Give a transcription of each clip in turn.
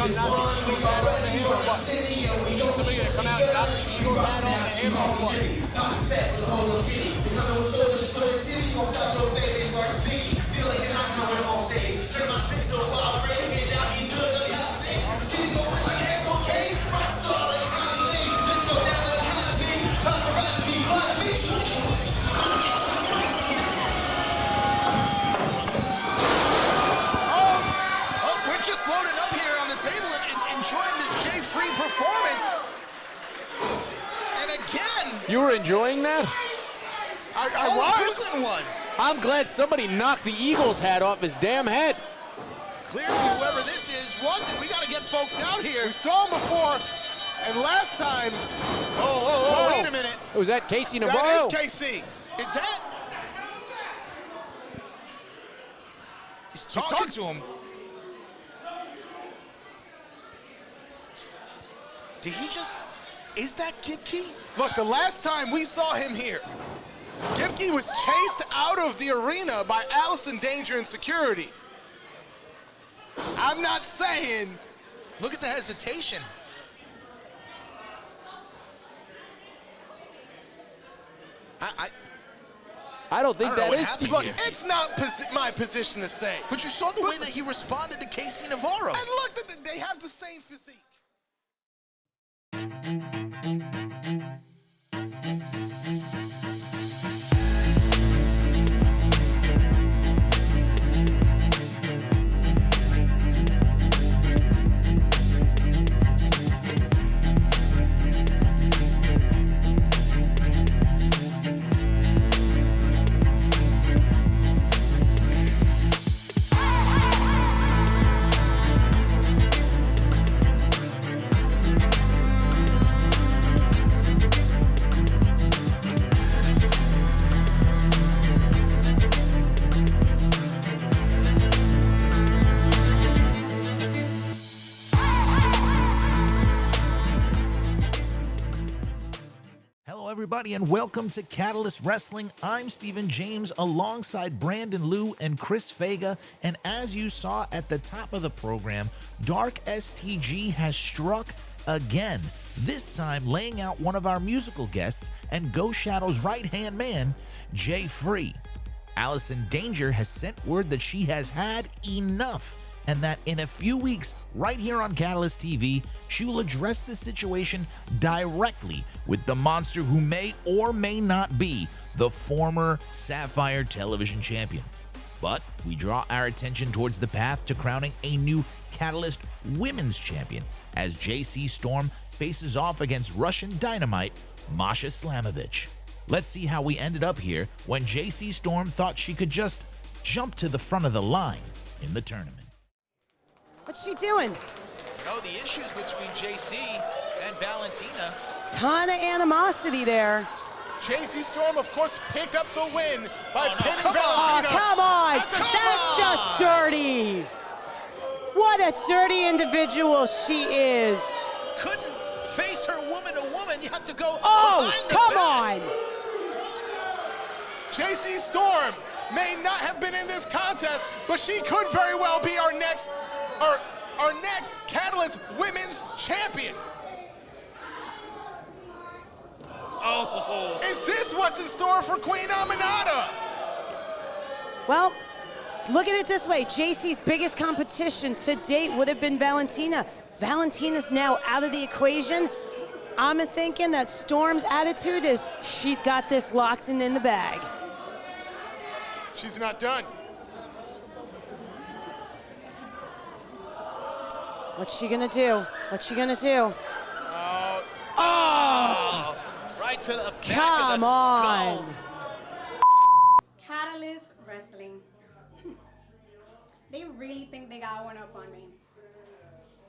come knock the Eagles hat off of him or what? Somebody gonna come out and knock the Eagles hat off of him or what? Loading up here on the table and enjoying this Jay-Free performance. And again, you were enjoying that? I was. I'm glad somebody knocked the Eagles hat off his damn head. Clearly, whoever this is wasn't. We got to get folks out here. We saw him before, and last time. Oh, wait a minute. Was that Casey Navarro? That is Casey. Is that? He's talking to him. Did he just, is that Gipke? Look, the last time we saw him here, Gipke was chased out of the arena by Allison Danger and security. I'm not saying. Look at the hesitation. I don't think that is Steve. Look, it's not my position to say. But you saw the way that he responded to Casey Navarro. And look, they have the same physique. Everybody, and welcome to Catalyst Wrestling. I'm Steven James alongside Brandon Liu and Chris Vega, and as you saw at the top of the program, Dark STG has struck again, this time laying out one of our musical guests and Ghost Shadow's right-hand man, Jay Free. Allison Danger has sent word that she has had enough, and that in a few weeks, right here on Catalyst TV, she will address the situation directly with the monster who may or may not be the former Sapphire Television Champion. But we draw our attention towards the path to crowning a new Catalyst Women's Champion as JC Storm faces off against Russian Dynamite Masha Slamovich. Let's see how we ended up here when JC Storm thought she could just jump to the front of the line in the tournament. What's she doing? No, the issues between JC and Valentina. Ton of animosity there. JC Storm, of course, picked up the win by pinning Valentina. Oh, come on. That's just dirty. What a dirty individual she is. Couldn't face her woman to woman. You have to go behind the come back. on. JC Storm may not have been in this contest, but she could very well be our next Catalyst Women's Champion. Oh, is this what's in store for Queen Aminata? Well, look at it this way. JC's biggest competition to date would have been Valentina. Valentina's now out of the equation. I'm thinking that Storm's attitude is she's got this locked and in the bag. She's not done. What's she gonna do? What's she gonna do? Right to the back Come of the on. skull. Catalyst Wrestling. They really think they got one up on me.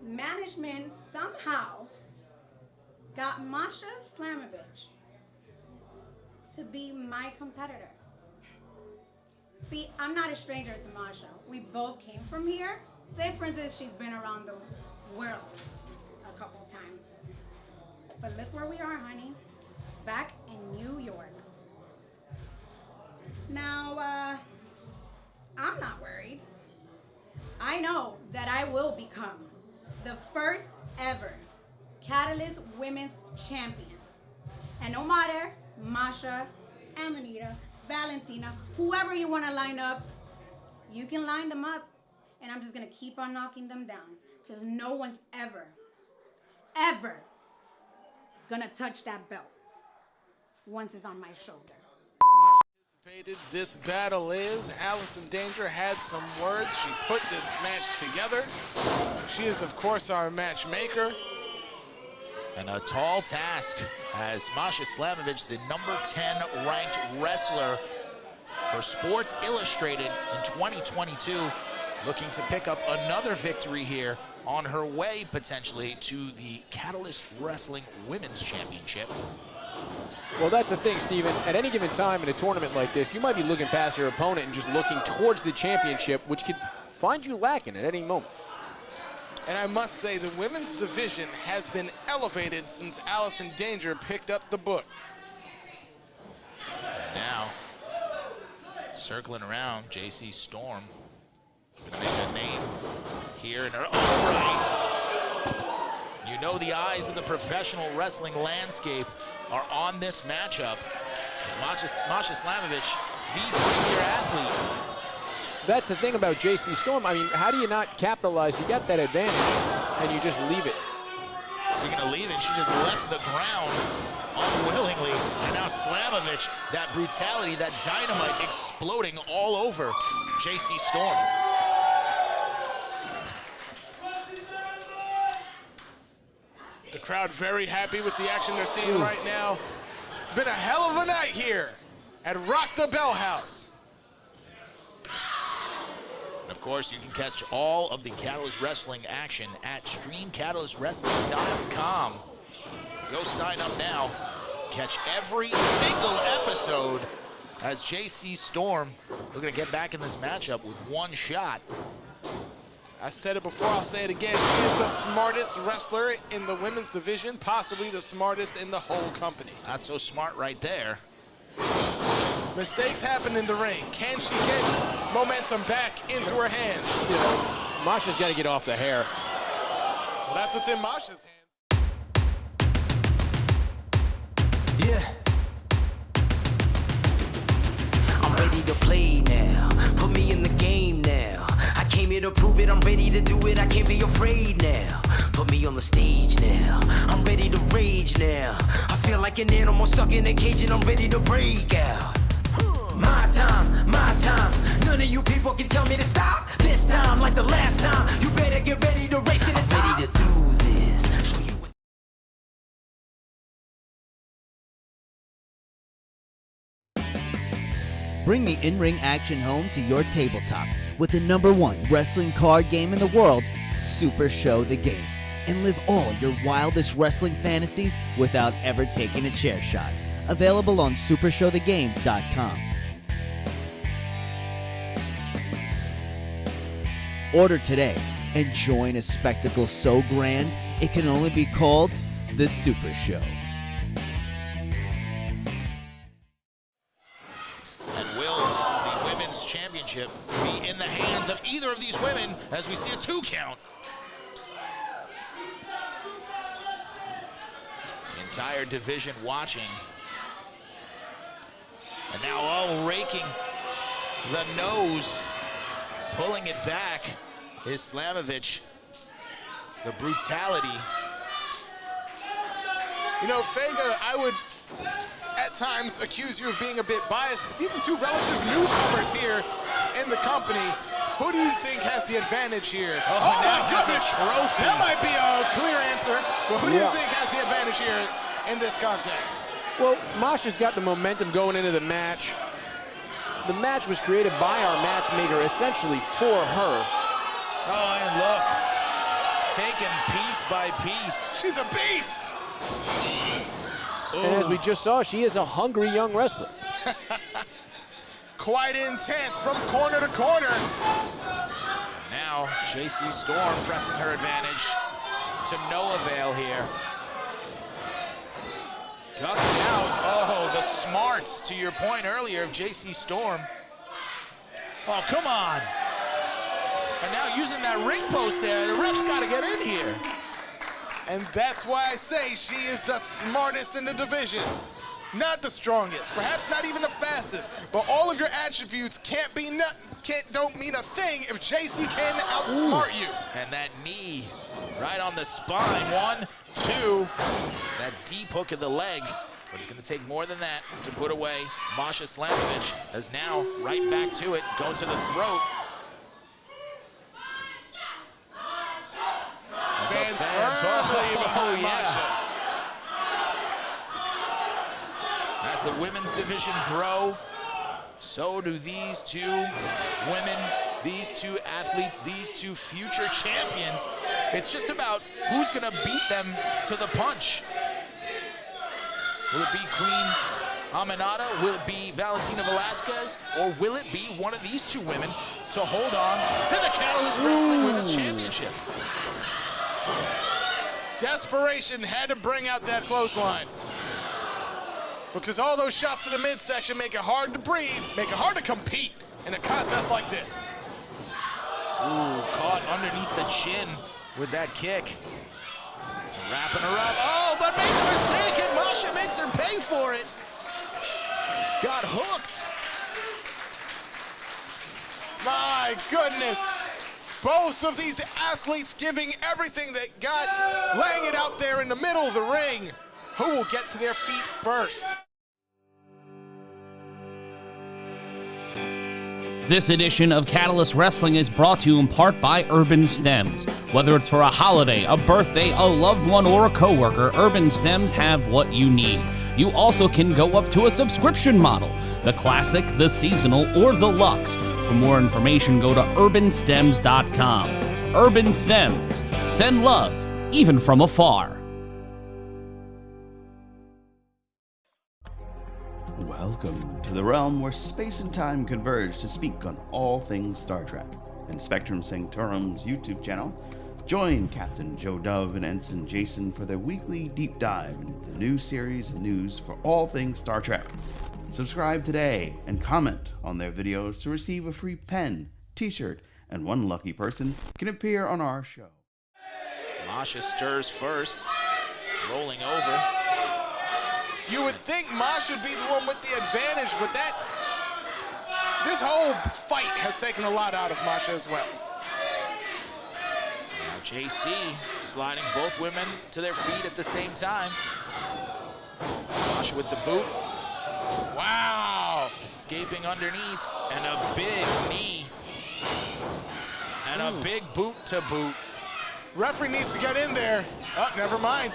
Management somehow got Masha Slamovich to be my competitor. See, I'm not a stranger to Masha. We both came from here. Difference is she's been around the world a couple times. But look where we are, honey. Back in New York. Now, I'm not worried. I know that I will become the first ever Catalyst Women's Champion. And no matter Masha, Amanita, Valentina, whoever you want to line up, you can line them up. And I'm just going to keep on knocking them down. Because no one's ever gonna touch that belt once it's on my shoulder. This battle is. Allison Danger had some words. She put this match together. She is, of course, our matchmaker. And a tall task as Masha Slamovich, the number 10 ranked wrestler for Sports Illustrated in 2022, looking to pick up another victory here on her way potentially to the Catalyst Wrestling Women's Championship. Well, that's the thing, Steven. At any given time in a tournament like this, you might be looking past your opponent and just looking towards the championship, which could find you lacking at any moment. And I must say, the women's division has been elevated since Allison Danger picked up the book. Now, circling around, JC Storm gonna make a name here in her own right. You know the eyes of the professional wrestling landscape are on this matchup. As Masha Slamovich, the premier athlete. That's the thing about JC Storm. I mean, how do you not capitalize? You got that advantage, and you just leave it. Speaking of leaving, she just left the ground unwillingly. And now Slamovich, that brutality, that dynamite exploding all over JC Storm. The crowd very happy with the action they're seeing right now. It's been a hell of a night here at Rock the Bell House. And of course, you can catch all of the Catalyst Wrestling action at streamcatalystrwrestling.com. Go sign up now. Catch every single episode as JC Storm looking to get back in this matchup with one shot. I said it before, I'll say it again. He is the smartest wrestler in the women's division, possibly the smartest in the whole company. Not so smart right there. Mistakes happen in the ring. Can she get momentum back into her hands? You know, Masha's got to get off the hair. Well, that's what's in Masha's hands. Yeah. I'm ready to play now. Put me in the game now. I came here to prove it. I'm ready to do it. I can't be afraid now. Put me on the stage now. I'm ready to rage now. I feel like an animal stuck in a cage and I'm ready to break out. My time, my time. None of you people can tell me to stop. This time, like the last time, you better get ready to race to the top. Ready to do this. Show you. Bring the in-ring action home to your tabletop with the #1 wrestling card game in the world, Super Show the Game, and live all your wildest wrestling fantasies without ever taking a chair shot. Available on supershowthegame.com. Order today and join a spectacle so grand it can only be called the Super Show. And will the women's championship be in the hands of either of these women as we see a 2 count? The entire division watching. And now all raking the nose, pulling it back is Slamovich. The brutality. You know, Fega, I would at times accuse you of being a bit biased, but these are two relative newcomers here in the company. Who do you think has the advantage here? Oh my goodness. Trophy. That might be a clear answer, but who do you think has the advantage here in this contest? Well, Masha's got the momentum going into the match. The match was created by our matchmaker essentially for her. Oh, and look, taken piece by piece. She's a beast. And as we just saw, she is a hungry young wrestler. Quite intense from corner to corner. Now, JC Storm pressing her advantage to no avail here. Ducking out. Oh, the smarts, to your point earlier, of JC Storm. Oh, come on. And now using that ring post there, the ref's got to get in here. And that's why I say she is the smartest in the division. Not the strongest, perhaps not even the fastest, but all of your attributes don't mean a thing if JC can outsmart you. And that knee right on the spine. 1, 2. That deep hook in the leg. But it's going to take more than that to put away Masha Slamovich, as now right back to it, going to the throat. Fans firmly behind Masha. As the women's division grow, so do these two women, these two athletes, these two future champions. It's just about who's going to beat them to the punch. Will it be Queen Aminata? Will it be Valentina Velasquez? Or will it be one of these two women to hold on to the Catalyst Wrestling Women's Championship? Desperation had to bring out that clothesline. Because all those shots to the midsection make it hard to breathe, make it hard to compete in a contest like this. Ooh, caught underneath the chin with that kick. Wrapping her up. Oh, but made a mistake, and Masha makes her pay for it. Got hooked. My goodness. Both of these athletes giving everything they got, laying it out there in the middle of the ring. Who will get to their feet first? This edition of Catalyst Wrestling is brought to you in part by Urban Stems. Whether it's for a holiday, a birthday, a loved one, or a coworker, Urban Stems have what you need. You also can go up to a subscription model, the classic, the seasonal, or the luxe. For more information, go to urbanstems.com. Urban Stems. Send love, even from afar. Welcome to the realm where space and time converge to speak on all things Star Trek. In Spectrum Sanctorum's YouTube channel, join Captain Joe Dove and Ensign Jason for their weekly deep dive into the new series and news for all things Star Trek. Subscribe today and comment on their videos to receive a free pen, t-shirt, and one lucky person can appear on our show. Masha stirs first, rolling over. You would think Masha would be the one with the advantage, but this whole fight has taken a lot out of Masha as well. Now JC sliding both women to their feet at the same time. Masha with the boot. Wow! Escaping underneath, and a big knee. And a big boot to boot. Referee needs to get in there. Oh, never mind.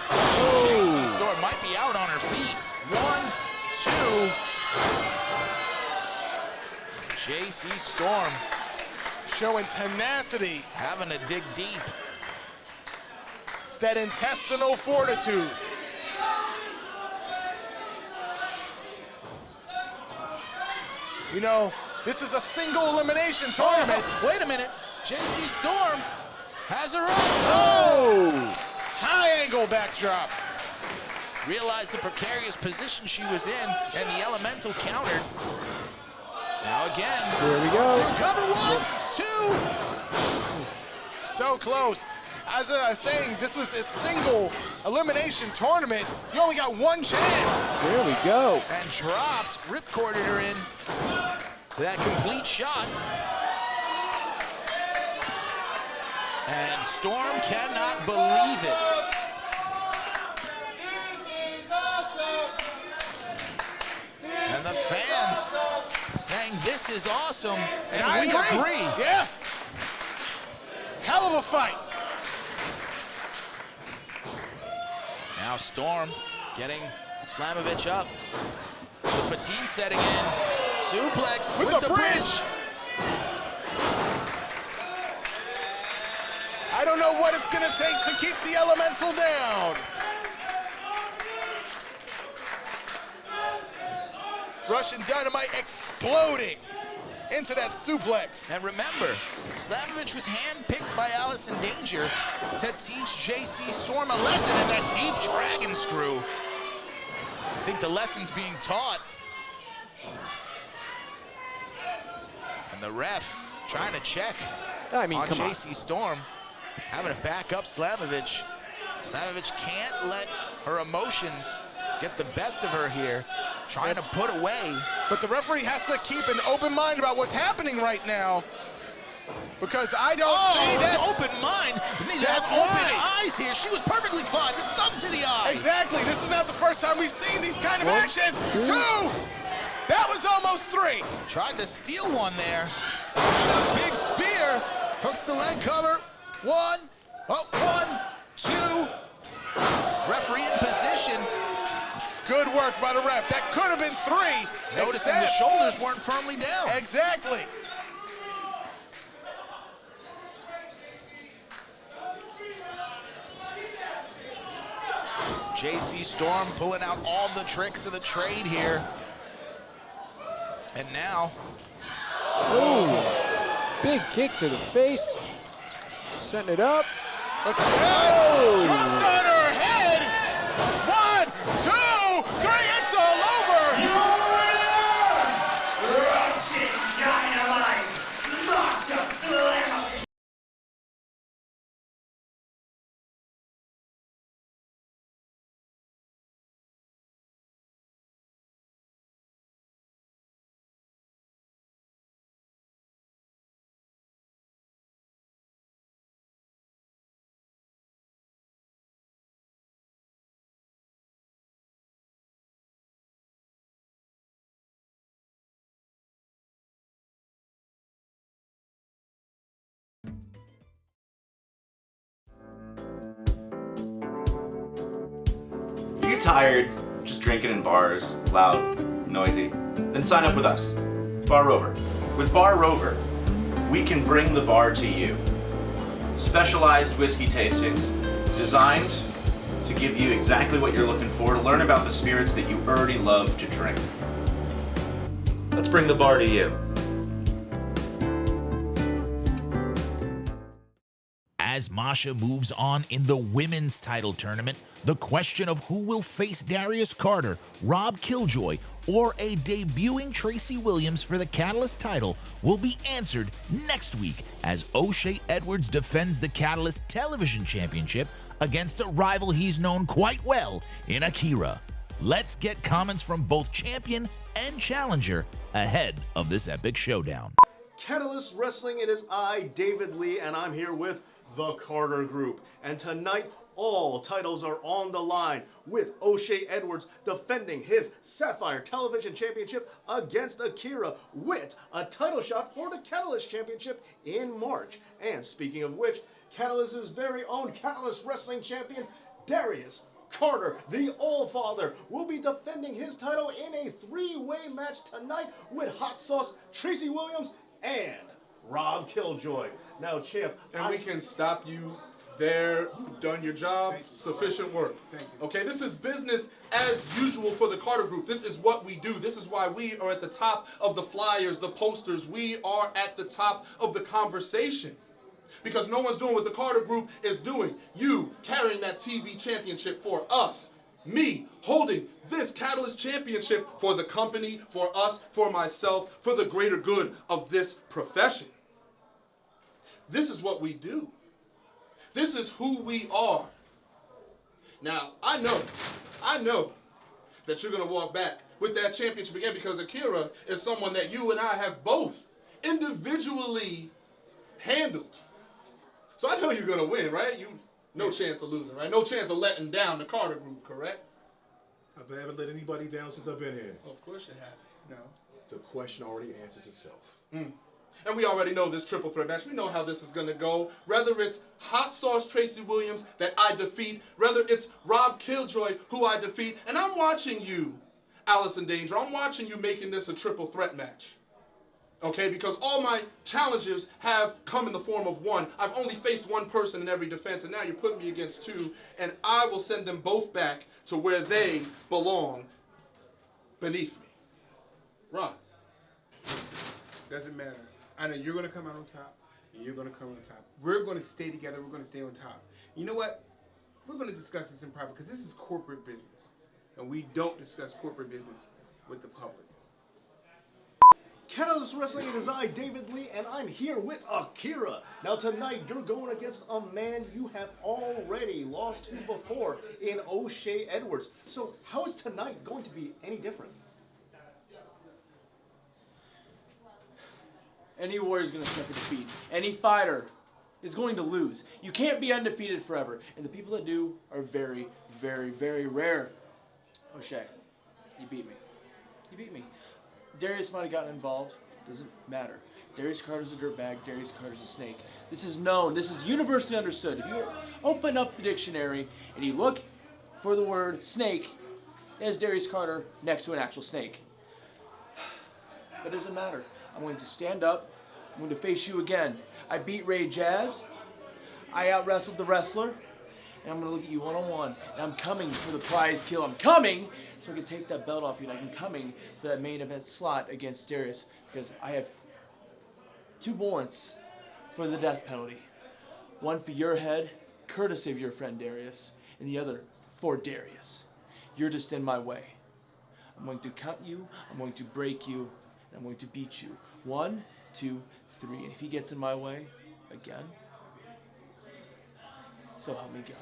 JC Storm might be out on her feet. 1, 2. JC Storm showing tenacity. Having to dig deep. It's that intestinal fortitude. You know, this is a single elimination tournament. Oh, wait a minute. JC Storm has her up. Oh! High angle backdrop. Realized the precarious position she was in, and the elemental countered. Now again. Here we go. Cover 1, 2. So close. As I was saying, this was a single elimination tournament. You only got one chance. There we go. And dropped, ripcorded her in to that complete shot. And Storm cannot believe it. This is awesome. And the fans saying this is awesome. And we agree. Yeah. Hell of a fight. Now Storm getting Slamovitch up. The fatigue setting in. Suplex with the bridge. I don't know what it's gonna take to keep the elemental down. Russian Dynamite exploding into that suplex. And remember, Slamovitch was handpicked by Allison Danger to teach JC Storm a lesson in that deep dragon screw. I think the lesson's being taught. And the ref trying to check I mean, on come on. JC Storm, having to back up Slamovitch. Slamovitch can't let her emotions get the best of her here, trying to put away. But the referee has to keep an open mind about what's happening right now, because I don't see that. Open mind. You need to That's have open right. eyes here. She was perfectly fine. The thumb to the eye. Exactly. This is not the first time we've seen these kind of actions. 2. That was almost 3. Tried to steal one there. And a big spear. Hooks the leg cover. 1. Oh, 1, 2. Referee in position. Good work by the ref. That could have been 3. Noticing the shoulders weren't firmly down. Exactly. JC Storm pulling out all the tricks of the trade here. And now, Ooh, big kick to the face. Setting it up. Dropped on her head. 1, 2, 3. It's all over. Russian Dynamite, Masha Slamovich. If you're tired, just drinking in bars, loud, noisy, then sign up with us, Bar Rover. With Bar Rover, we can bring the bar to you. Specialized whiskey tastings designed to give you exactly what you're looking for, to learn about the spirits that you already love to drink. Let's bring the bar to you. As Masha moves on in the women's title tournament, the question of who will face Darius Carter, Rob Killjoy, or a debuting Tracy Williams for the Catalyst title will be answered next week as O'Shea Edwards defends the Catalyst Television Championship against a rival he's known quite well in Akira. Let's get comments from both champion and challenger ahead of this epic showdown. Catalyst Wrestling, it is I, David Lee, and I'm here with the Carter Group. And tonight, all titles are on the line, with O'Shea Edwards defending his Sapphire Television Championship against Akira, with a title shot for the Catalyst Championship in March. And speaking of which, Catalyst's very own Catalyst Wrestling Champion, Darius Carter, the Allfather, will be defending his title in a 3-way match tonight with Hot Sauce Tracy Williams and Rob Killjoy. Now, champ, and we can stop you there. You've done your job. Sufficient work. Thank you. Okay, this is business as usual for the Carter Group. This is what we do. This is why we are at the top of the flyers, the posters. We are at the top of the conversation. Because no one's doing what the Carter Group is doing. You carrying that TV championship for us. Me holding this Catalyst Championship for the company, for us, for myself, for the greater good of this profession. This is what we do. This is who we are. Now, I know that you're going to walk back with that championship again, because Akira is someone that you and I have both individually handled. So I know you're going to win, right? No chance of losing, right? No chance of letting down the Carter Group, correct? Have I ever let anybody down since I've been here? Of course you have. No. The question already answers itself. And we already know this triple threat match. We know how this is going to go. Whether it's Hot Sauce Tracy Williams that I defeat, whether it's Rob Killjoy who I defeat, and I'm watching you, Allison Danger. I'm watching you making this a triple threat match. Okay, because all my challenges have come in the form of one. I've only faced one person in every defense, and now you're putting me against two, and I will send them both back to where they belong, beneath me. Ron. Doesn't matter. I know you're going to come out on top, and you're going to come on top. We're going to stay together. We're going to stay on top. You know what? We're going to discuss this in private, because this is corporate business, and we don't discuss corporate business with the public. Catalyst Wrestling, it is I, David Lee, and I'm here with Akira. Now tonight, you're going against a man you have already lost to before in O'Shea Edwards. So how is tonight going to be any different? Any warrior is going to suffer defeat. Any fighter is going to lose. You can't be undefeated forever. And the people that do are very, very, very rare. O'Shea, you beat me. You beat me. Darius might have gotten involved. Doesn't matter. Darius Carter's a dirtbag. Darius Carter's a snake. This is known. This is universally understood. If you open up the dictionary and you look for the word snake, there's Darius Carter next to an actual snake. But it doesn't matter. I'm going to stand up. I'm going to face you again. I beat Ray Jazz. I out-wrestled the wrestler. And I'm going to look at you one-on-one. And I'm coming for the prize kill. I'm coming so I can take that belt off you. And I'm coming for that main event slot against Darius. Because I have 2 warrants for the death penalty. One for your head, courtesy of your friend Darius. And the other for Darius. You're just in my way. I'm going to cut you. I'm going to break you. And I'm going to beat you. 1, 2, 3. And if he gets in my way again, so help me God.